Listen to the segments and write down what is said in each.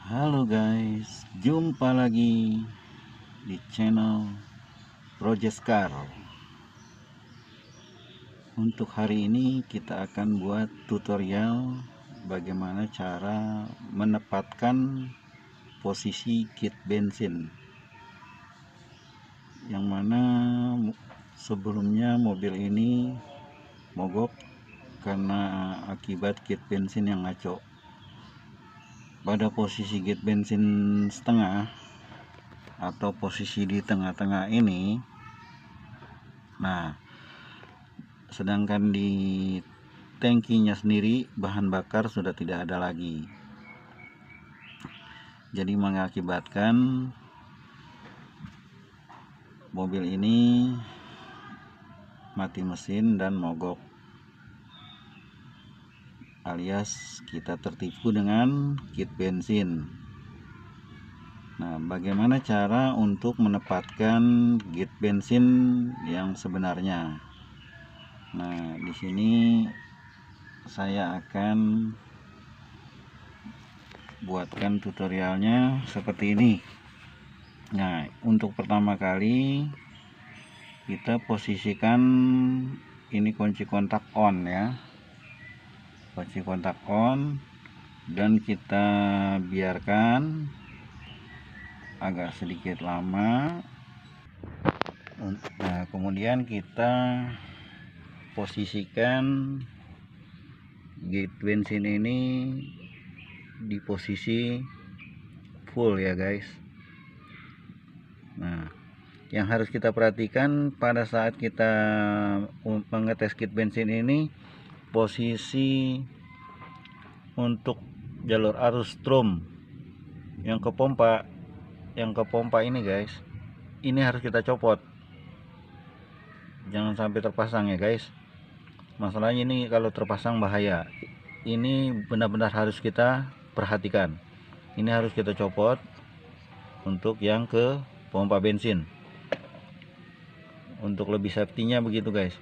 Halo guys, jumpa lagi di channel Project Car. Untuk hari ini kita akan buat tutorial bagaimana cara menempatkan posisi kit bensin, yang mana sebelumnya mobil ini mogok karena akibat kit bensin yang ngaco. Pada posisi kit bensin setengah atau posisi di tengah-tengah ini, nah sedangkan di tangkinya sendiri bahan bakar sudah tidak ada lagi, jadi mengakibatkan mobil ini mati mesin dan mogok, alias kita tertipu dengan kit bensin. Nah, bagaimana cara untuk menempatkan kit bensin yang sebenarnya? Nah, di sini saya akan buatkan tutorialnya seperti ini. Nah, untuk pertama kali kita posisikan ini kunci kontak on ya, kunci kontak on, dan kita biarkan agak sedikit lama. Nah, kemudian kita posisikan gate bensin ini di posisi full ya guys. Nah, yang harus kita perhatikan pada saat kita mengetes kit bensin ini, posisi untuk jalur arus strom yang ke pompa ini guys, ini harus kita copot, jangan sampai terpasang ya guys. Masalahnya ini kalau terpasang bahaya, ini benar-benar harus kita perhatikan. Ini harus kita copot untuk yang ke pompa bensin, untuk lebih safety-nya begitu guys.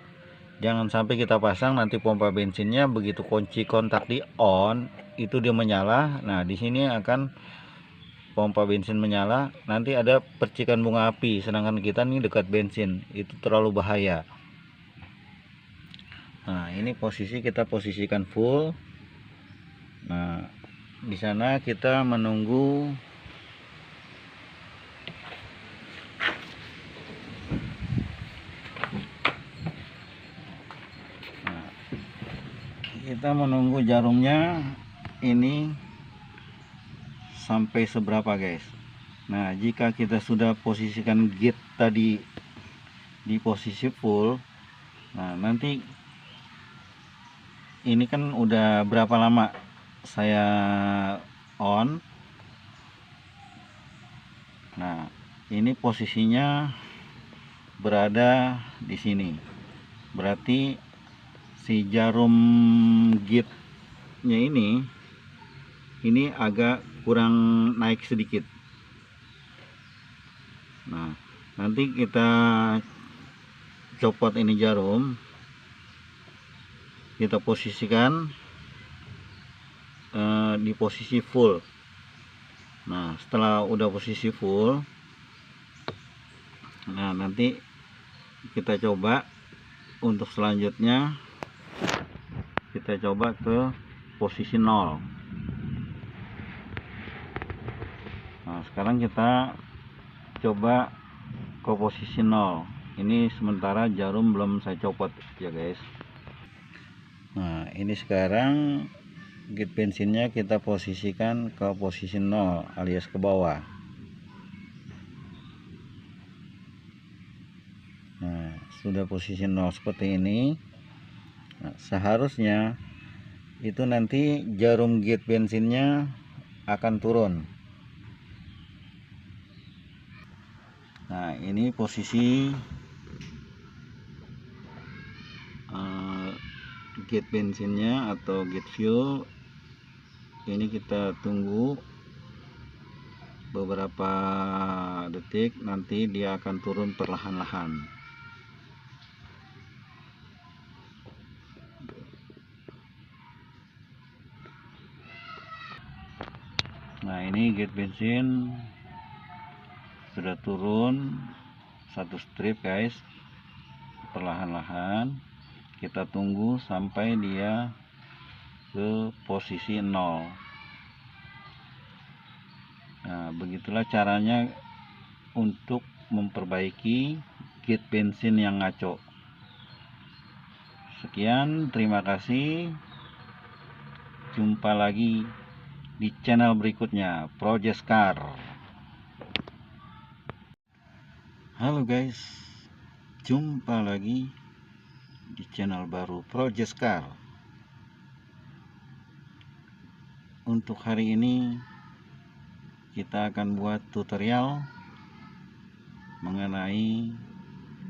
Jangan sampai kita pasang nanti pompa bensinnya begitu kunci kontak di on itu dia menyala. Nah, di sini akan pompa bensin menyala, nanti ada percikan bunga api, sedangkan kita nih dekat bensin, itu terlalu bahaya. Nah, ini posisi kita posisikan full. Nah, di sana kita menunggu jarumnya ini sampai seberapa guys. Nah, jika kita sudah posisikan gate tadi di posisi full, nah nanti ini kan udah berapa lama saya on. Nah, ini posisinya berada di sini, berarti si jarum gate nya ini agak kurang naik sedikit. Nah, nanti kita copot ini jarum, kita posisikan di posisi full. Nah, setelah udah posisi full, nah nanti kita coba untuk selanjutnya, kita coba ke posisi 0. Nah, sekarang kita coba ke posisi 0. Ini sementara jarum belum saya copot ya guys. Nah, ini sekarang gate bensinnya kita posisikan ke posisi 0 alias ke bawah. Nah, sudah posisi 0 seperti ini. Nah, seharusnya itu nanti jarum gate bensinnya akan turun. Nah, ini posisi gate bensinnya atau gate fuel. Ini kita tunggu beberapa detik, nanti dia akan turun perlahan-lahan. Nah, ini gate bensin sudah turun satu strip guys. Perlahan-lahan kita tunggu sampai dia ke posisi 0. Nah, begitulah caranya untuk memperbaiki gate bensin yang ngaco. Sekian, terima kasih. Jumpa lagi di channel berikutnya, Project Car. Halo guys, jumpa lagi di channel baru Project Car. Untuk hari ini kita akan buat tutorial mengenai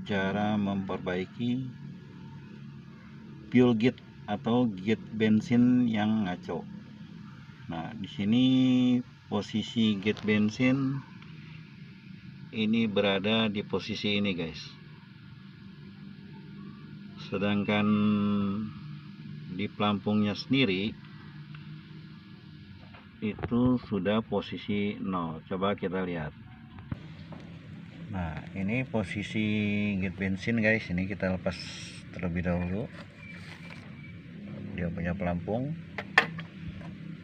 cara memperbaiki fuel gate atau gate bensin yang ngaco. Nah, di sini posisi gate bensin ini berada di posisi ini guys. Sedangkan di pelampungnya sendiri itu sudah posisi 0. Coba kita lihat. Nah, ini posisi gate bensin guys. Ini kita lepas terlebih dahulu. Dia punya pelampung.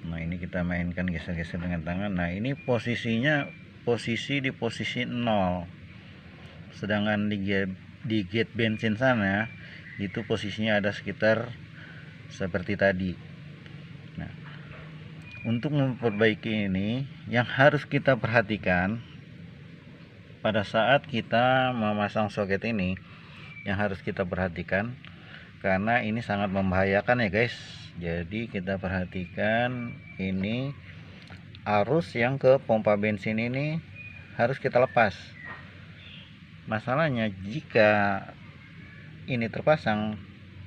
Nah, ini kita mainkan geser-geser dengan tangan. Nah, ini posisinya di posisi 0. Sedangkan di gate bensin sana itu posisinya ada sekitar seperti tadi. Nah, untuk memperbaiki ini yang harus kita perhatikan pada saat kita memasang soket ini, yang harus kita perhatikan karena ini sangat membahayakan ya guys. Jadi kita perhatikan ini arus yang ke pompa bensin ini harus kita lepas. Masalahnya jika ini terpasang,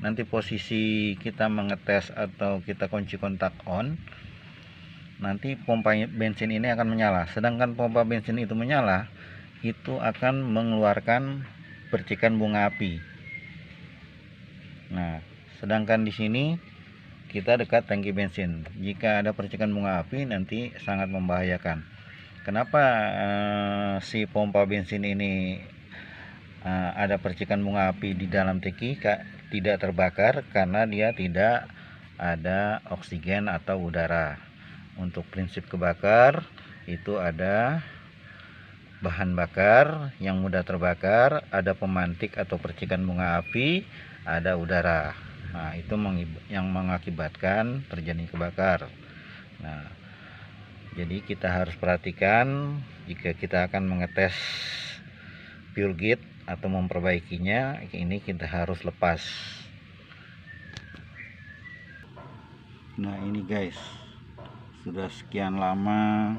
nanti posisi kita mengetes atau kita kunci kontak on, nanti pompa bensin ini akan menyala. Sedangkan pompa bensin itu menyala, itu akan mengeluarkan percikan bunga api. Nah, sedangkan di sini kita dekat tangki bensin. Jika ada percikan bunga api nanti sangat membahayakan. Kenapa si pompa bensin ini ada percikan bunga api di dalam tangki tidak terbakar? Karena dia tidak ada oksigen atau udara. Untuk prinsip kebakar itu ada bahan bakar yang mudah terbakar, ada pemantik atau percikan bunga api, ada udara. Nah, itu yang mengakibatkan terjadi kebakar. Nah, jadi kita harus perhatikan jika kita akan mengetes fuel gate atau memperbaikinya, ini kita harus lepas. Nah, ini guys, sudah sekian lama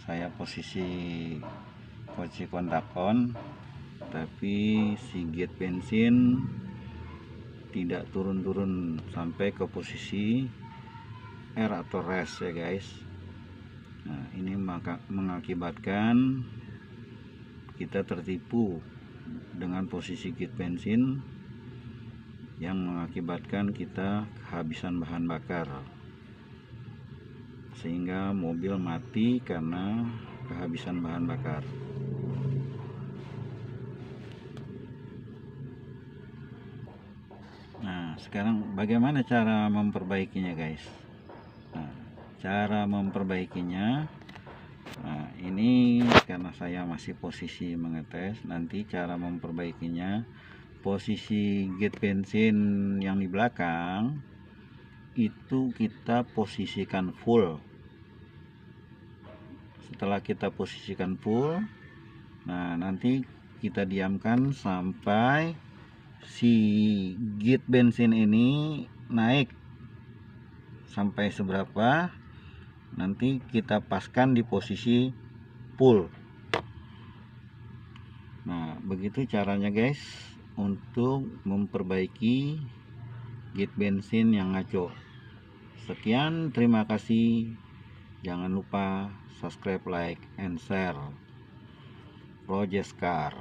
saya posisi kontak on, tapi si gate bensin tidak turun-turun sampai ke posisi R atau rest ya guys. Nah, ini mengakibatkan kita tertipu dengan posisi gate bensin yang mengakibatkan kita kehabisan bahan bakar, sehingga mobil mati karena kehabisan bahan bakar. Nah, sekarang bagaimana cara memperbaikinya guys? Nah, cara memperbaikinya, nah ini karena saya masih posisi mengetes, nanti cara memperbaikinya, posisi gate bensin yang di belakang itu kita posisikan full. Setelah kita posisikan full, nah nanti kita diamkan sampai si gate bensin ini naik sampai seberapa, nanti kita paskan di posisi full. Nah, begitu caranya guys untuk memperbaiki gate bensin yang ngaco. Sekian, terima kasih. Jangan lupa subscribe, like, and share Project Car.